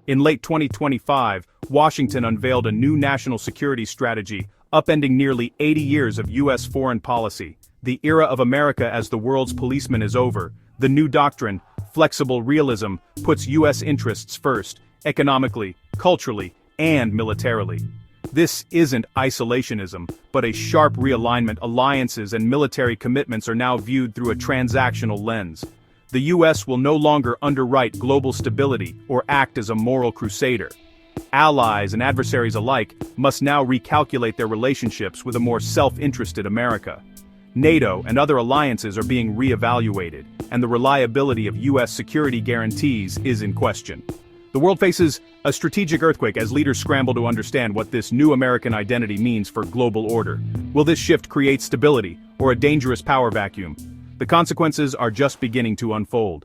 In late 2025, Washington unveiled a new national security strategy, upending nearly 80 years of U.S. foreign policy. The era of America as the world's policeman is over. The new doctrine, flexible realism, puts U.S. interests first, economically, culturally, and militarily. This isn't isolationism, but a sharp realignment. Alliances and military commitments are now viewed through a transactional lens. The U.S. will no longer underwrite global stability or act as a moral crusader. Allies and adversaries alike must now recalculate their relationships with a more self-interested America. NATO and other alliances are being re-evaluated, and the reliability of U.S. security guarantees is in question. The world faces a strategic earthquake as leaders scramble to understand what this new American identity means for global order. Will this shift create stability, or a dangerous power vacuum? The consequences are just beginning to unfold.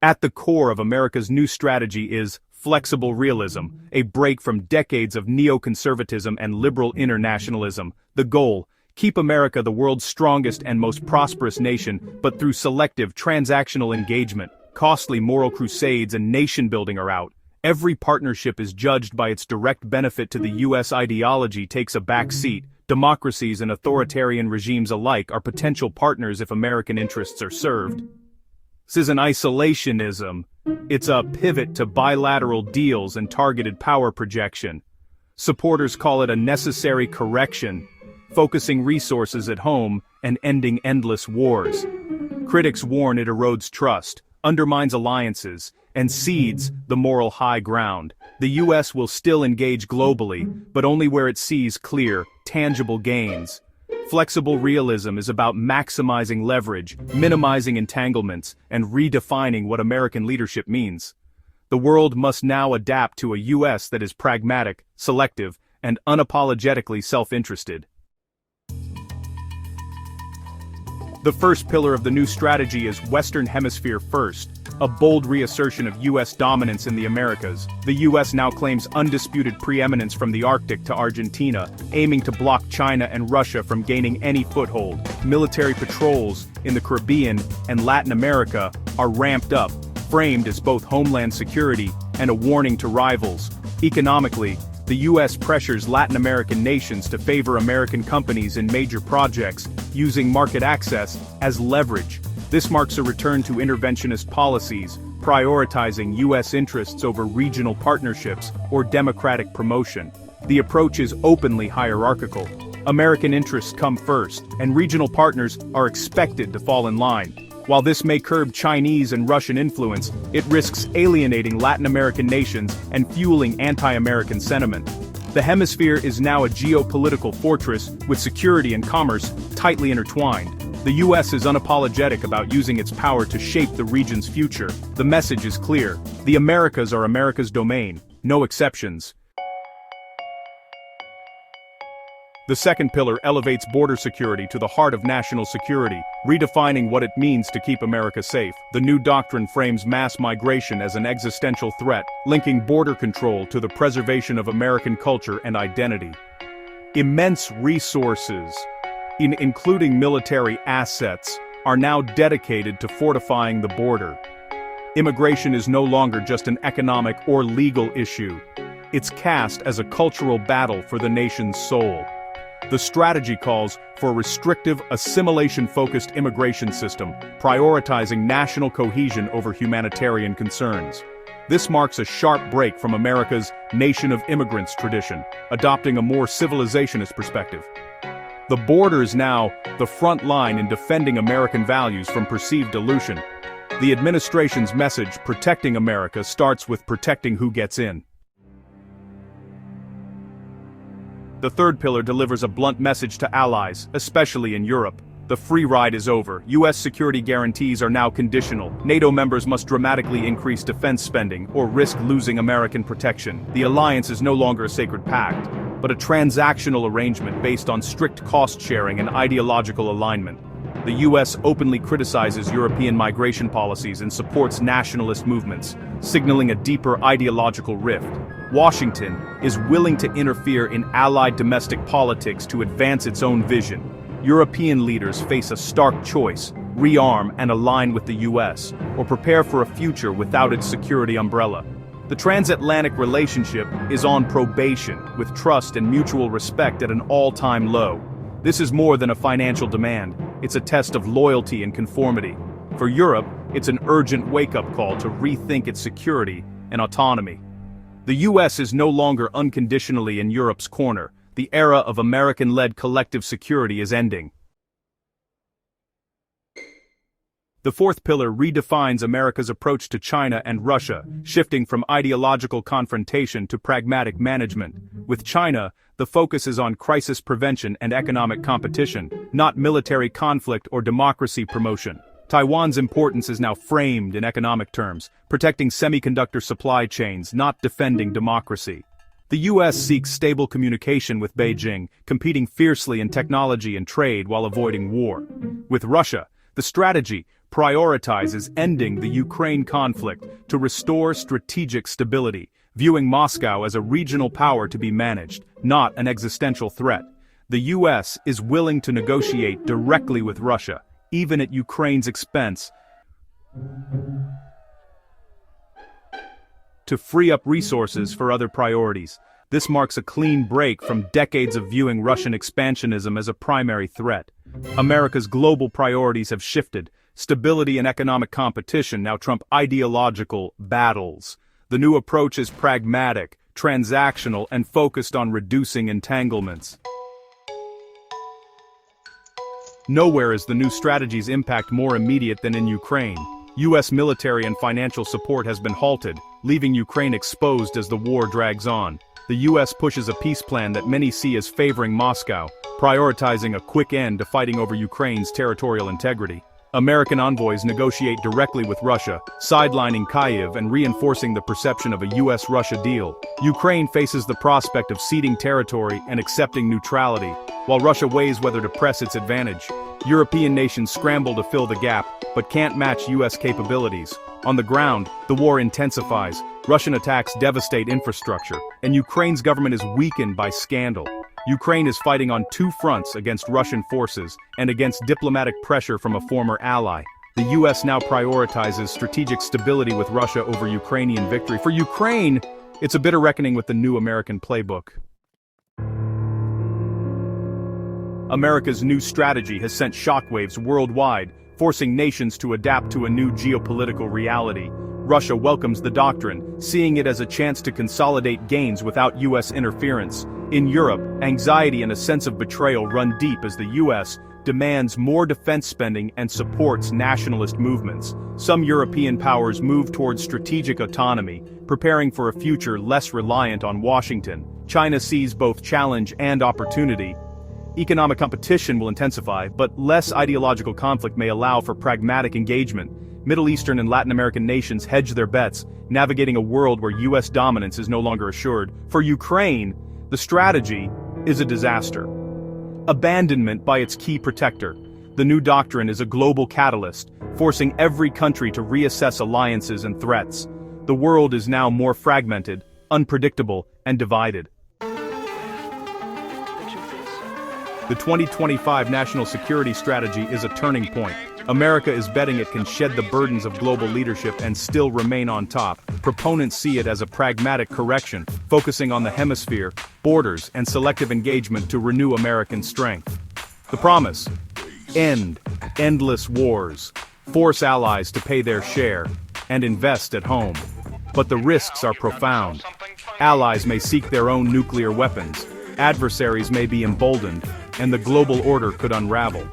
At the core of America's new strategy is flexible realism, a break from decades of neoconservatism and liberal internationalism. The goal: keep America the world's strongest and most prosperous nation, but through selective transactional engagement. Costly moral crusades and nation-building are out. Every partnership is judged by its direct benefit to the U.S. Ideology takes a back seat. Democracies and authoritarian regimes alike are potential partners if American interests are served. This isn't isolationism. It's a pivot to bilateral deals and targeted power projection. Supporters call it a necessary correction, focusing resources at home and ending endless wars. Critics warn it erodes trust, undermines alliances, and cedes the moral high ground. The U.S. will still engage globally, but only where it sees clear, tangible gains. Flexible realism is about maximizing leverage, minimizing entanglements, and redefining what American leadership means. The world must now adapt to a U.S. that is pragmatic, selective, and unapologetically self-interested. The first pillar of the new strategy is Western Hemisphere First, a bold reassertion of U.S. dominance in the Americas. The U.S. now claims undisputed preeminence from the Arctic to Argentina, aiming to block China and Russia from gaining any foothold. Military patrols in the Caribbean and Latin America are ramped up, framed as both homeland security and a warning to rivals. Economically, the U.S. pressures Latin American nations to favor American companies in major projects, using market access as leverage. This marks a return to interventionist policies, prioritizing U.S. interests over regional partnerships or democratic promotion. The approach is openly hierarchical. American interests come first, and regional partners are expected to fall in line. While this may curb Chinese and Russian influence, it risks alienating Latin American nations and fueling anti-American sentiment. The hemisphere is now a geopolitical fortress, with security and commerce tightly intertwined. The U.S. is unapologetic about using its power to shape the region's future. The message is clear: the Americas are America's domain, no exceptions. The second pillar elevates border security to the heart of national security, redefining what it means to keep America safe. The new doctrine frames mass migration as an existential threat, linking border control to the preservation of American culture and identity. Immense resources, including military assets, are now dedicated to fortifying the border. Immigration is no longer just an economic or legal issue. It's cast as a cultural battle for the nation's soul. The strategy calls for a restrictive, assimilation-focused immigration system, prioritizing national cohesion over humanitarian concerns. This marks a sharp break from America's nation of immigrants tradition, adopting a more civilizationist perspective. The border is now the front line in defending American values from perceived dilution. The administration's message, protecting America, starts with protecting who gets in. The third pillar delivers a blunt message to allies, especially in Europe. The free ride is over. U.S. security guarantees are now conditional. NATO members must dramatically increase defense spending or risk losing American protection. The alliance is no longer a sacred pact, but a transactional arrangement based on strict cost sharing and ideological alignment. The U.S. openly criticizes European migration policies and supports nationalist movements, signaling a deeper ideological rift. Washington is willing to interfere in allied domestic politics to advance its own vision. European leaders face a stark choice: rearm and align with the US, or prepare for a future without its security umbrella. The transatlantic relationship is on probation, with trust and mutual respect at an all-time low. This is more than a financial demand, it's a test of loyalty and conformity. For Europe, it's an urgent wake-up call to rethink its security and autonomy. The US is no longer unconditionally in Europe's corner. The era of American-led collective security is ending. The fourth pillar redefines America's approach to China and Russia, shifting from ideological confrontation to pragmatic management. With China, the focus is on crisis prevention and economic competition, not military conflict or democracy promotion. Taiwan's importance is now framed in economic terms, protecting semiconductor supply chains, not defending democracy. The US seeks stable communication with Beijing, competing fiercely in technology and trade while avoiding war. With Russia, the strategy prioritizes ending the Ukraine conflict to restore strategic stability, viewing Moscow as a regional power to be managed, not an existential threat. The US is willing to negotiate directly with Russia, even at Ukraine's expense, to free up resources for other priorities. This marks a clean break from decades of viewing Russian expansionism as a primary threat. America's global priorities have shifted. Stability and economic competition now trump ideological battles. The new approach is pragmatic, transactional, and focused on reducing entanglements. Nowhere is the new strategy's impact more immediate than in Ukraine. US military and financial support has been halted, leaving Ukraine exposed as the war drags on. The US pushes a peace plan that many see as favoring Moscow, prioritizing a quick end to fighting over Ukraine's territorial integrity. American envoys negotiate directly with Russia, sidelining Kyiv and reinforcing the perception of a US-Russia deal. Ukraine faces the prospect of ceding territory and accepting neutrality, while Russia weighs whether to press its advantage. European nations scramble to fill the gap, but can't match US capabilities. On the ground, the war intensifies, Russian attacks devastate infrastructure, and Ukraine's government is weakened by scandal. Ukraine is fighting on two fronts against Russian forces and against diplomatic pressure from a former ally. The US now prioritizes strategic stability with Russia over Ukrainian victory. For Ukraine, it's a bitter reckoning with the new American playbook. America's new strategy has sent shockwaves worldwide, forcing nations to adapt to a new geopolitical reality. Russia welcomes the doctrine, seeing it as a chance to consolidate gains without US interference. In Europe, anxiety and a sense of betrayal run deep as the US demands more defense spending and supports nationalist movements. Some European powers move towards strategic autonomy, preparing for a future less reliant on Washington. China sees both challenge and opportunity. Economic competition will intensify, but less ideological conflict may allow for pragmatic engagement. Middle Eastern and Latin American nations hedge their bets, navigating a world where US dominance is no longer assured. For Ukraine, the strategy is a disaster. Abandonment by its key protector. The new doctrine is a global catalyst, forcing every country to reassess alliances and threats. The world is now more fragmented, unpredictable, and divided. The 2025 National Security Strategy is a turning point. America is betting it can shed the burdens of global leadership and still remain on top. Proponents see it as a pragmatic correction, focusing on the hemisphere, borders, and selective engagement to renew American strength. The promise: end endless wars, force allies to pay their share, and invest at home. But the risks are profound. Allies may seek their own nuclear weapons, adversaries may be emboldened, and the global order could unravel.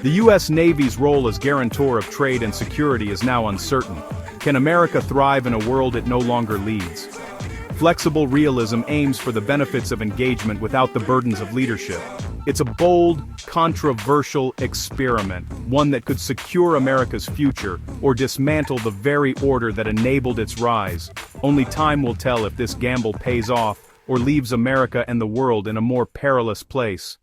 The U.S. Navy's role as guarantor of trade and security is now uncertain. Can America thrive in a world it no longer leads? Flexible realism aims for the benefits of engagement without the burdens of leadership. It's a bold, controversial experiment, one that could secure America's future or dismantle the very order that enabled its rise. Only time will tell if this gamble pays off or leaves America and the world in a more perilous place.